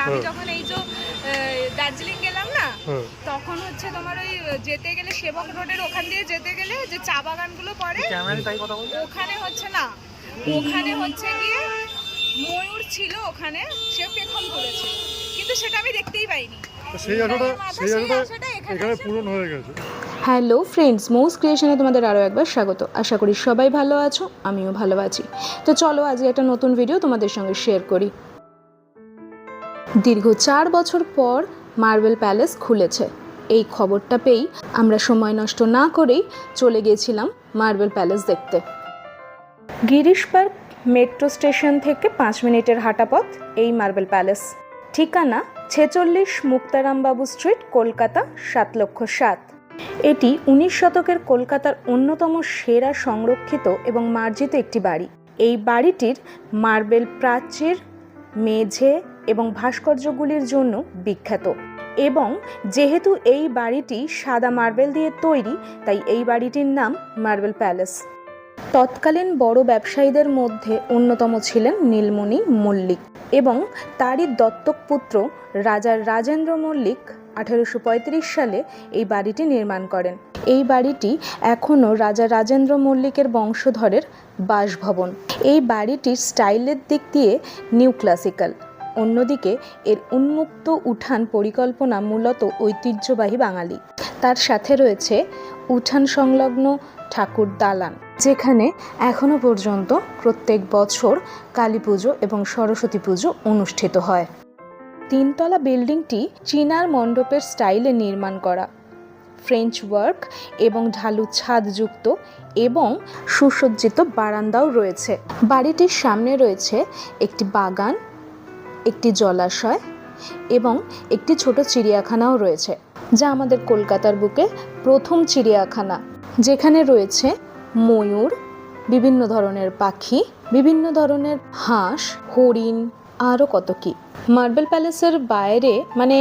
আমি যখন এই যে দার্জিলিং গেলাম না, তখন হচ্ছে তোমার ওই যেতে গেলে সেবক রোডের ওখান দিয়ে যেতে গেলে যে চা বাগানগুলো পড়ে, ওখানে হচ্ছে না, ওখানে হচ্ছে গিয়ে ময়ূর ছিল, ওখানে সে পেখম তুলেছিল, কিন্তু সেটা আমি দেখতেই পাইনি। সেই আশাটা এখানে পূরণ হয়ে গেছে। হ্যালো ফ্রেন্ডস, মৌস ক্রিয়েশনে তোমাদের আরও একবার স্বাগত। আশা করি সবাই ভালো আছো, আমিও ভালো আছি। তো চলো আজকে একটা নতুন ভিডিও তোমাদের সঙ্গে শেয়ার করি। দীর্ঘ 4 বছর পর মার্বেল প্যালেস খুলেছে। এই খবরটা পেয়েই আমরা সময় নষ্ট না করেই চলে গিয়েছিলাম মার্বেল প্যালেস দেখতে। গিরিশ পার্ক মেট্রো স্টেশন থেকে 5 মিনিটের হাঁটা পথ এই মার্বেল প্যালেস। ঠিকানা 46 মুক্তারামবাবু স্ট্রিট, কলকাতা 7,07,000। এটি 19 শতকের কলকাতার অন্যতম সেরা সংরক্ষিত এবং মার্জিত একটি বাড়ি। এই বাড়িটির মার্বেল প্রাচীর, মেঝে এবং ভাস্কর্যগুলির জন্য বিখ্যাত, এবং যেহেতু এই বাড়িটি সাদা মার্বেল দিয়ে তৈরি, তাই এই বাড়িটির নাম মার্বেল প্যালেস। তৎকালীন বড় ব্যবসায়ীদের মধ্যে অন্যতম ছিলেন নীলমণি মল্লিক এবং তারই দত্তক পুত্র রাজা রাজেন্দ্র মল্লিক 1835 সালে এই বাড়িটি নির্মাণ করেন। এই বাড়িটি এখনও রাজা রাজেন্দ্র মল্লিকের বংশধরের বাসভবন। এই বাড়িটির স্টাইলের দিক দিয়ে নিউ ক্লাসিক্যাল, অন্যদিকে এর উন্মুক্ত উঠান পরিকল্পনা মূলত ঐতিহ্যবাহী বাঙালি। তার সাথে রয়েছে উঠান সংলগ্ন ঠাকুর দালান, যেখানে এখনও পর্যন্ত প্রত্যেক বছর কালী পুজো এবং সরস্বতী পুজো অনুষ্ঠিত হয়। 3 তলা বিল্ডিংটি চীনার মণ্ডপের স্টাইলে নির্মাণ করা, ফ্রেঞ্চ ওয়ার্ক এবং ঢালু ছাদযুক্ত এবং সুসজ্জিত বারান্দাও রয়েছে। বাড়িটির সামনে রয়েছে একটি বাগান, একটি জলাশয় এবং একটি ছোট চিড়িয়াখানাও রয়েছে, যা আমাদের কলকাতার বুকে প্রথম চিড়িয়াখানা, যেখানে রয়েছে ময়ূর, বিভিন্ন ধরনের পাখি, বিভিন্ন ধরনের হাঁস, হরিণ, আরও কত কি। মার্বেল প্যালেসের বাইরে মানে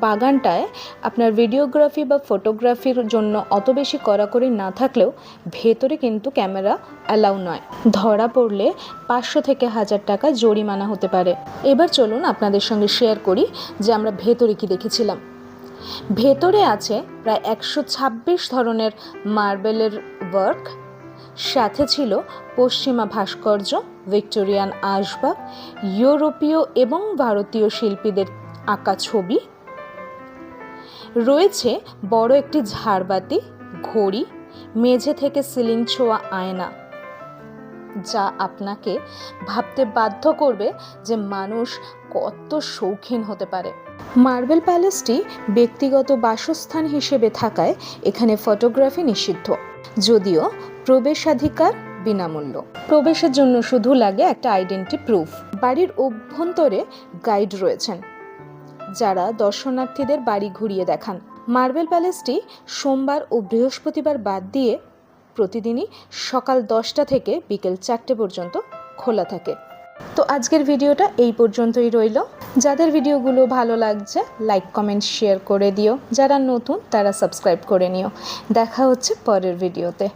বাগানটায় আপনার ভিডিওগ্রাফি বা ফটোগ্রাফির জন্য অত বেশি কড়াকড়ি না থাকলেও ভেতরে কিন্তু ক্যামেরা অ্যালাউ নয়। ধরা পড়লে 500 থেকে 1000 টাকা জরিমানা হতে পারে। এবার চলুন আপনাদের সঙ্গে শেয়ার করি যে আমরা ভেতরে কি দেখেছিলাম। ভেতরে আছে প্রায় 126 ধরনের মার্বেলের ওয়ার্ক, সাথে ছিল পশ্চিমা ভাস্কর্য, ভিক্টোরিয়ান আসবাব, ইউরোপীয় এবং ভারতীয় শিল্পীদের আঁকা ছবি। রয়েছে বড় একটি ঝাড়বাতি, ঘড়ি, মেঝে থেকে সিলিং ছোঁয়া আয়না, যা আপনাকে ভাবতে বাধ্য করবে যে মানুষ কত শৌখিন হতে পারে। মার্বেল প্যালেসটি ব্যক্তিগত বাসস্থান হিসেবে থাকায় এখানে ফটোগ্রাফি নিষিদ্ধ, যদিও প্রবেশাধিকার বিনামূল্য। প্রবেশের জন্য শুধু লাগে একটা আইডেন্টি প্রুফ। বাড়ির অভ্যন্তরে গাইড রয়েছেন, যারা দর্শনার্থীদের বাড়ি ঘুরিয়ে দেখান। মার্বেল প্যালেসটি সোমবার ও বৃহস্পতিবার বাদ দিয়ে প্রতিদিনই সকাল 10টা থেকে বিকেল 4টে পর্যন্ত খোলা থাকে। তো আজকের ভিডিওটা এই পর্যন্তই রইল। যাদের ভিডিওগুলো ভালো লাগছে লাইক, কমেন্ট, শেয়ার করে দিও। যারা নতুন তারা সাবস্ক্রাইব করে নিও। দেখা হচ্ছে পরের ভিডিওতে।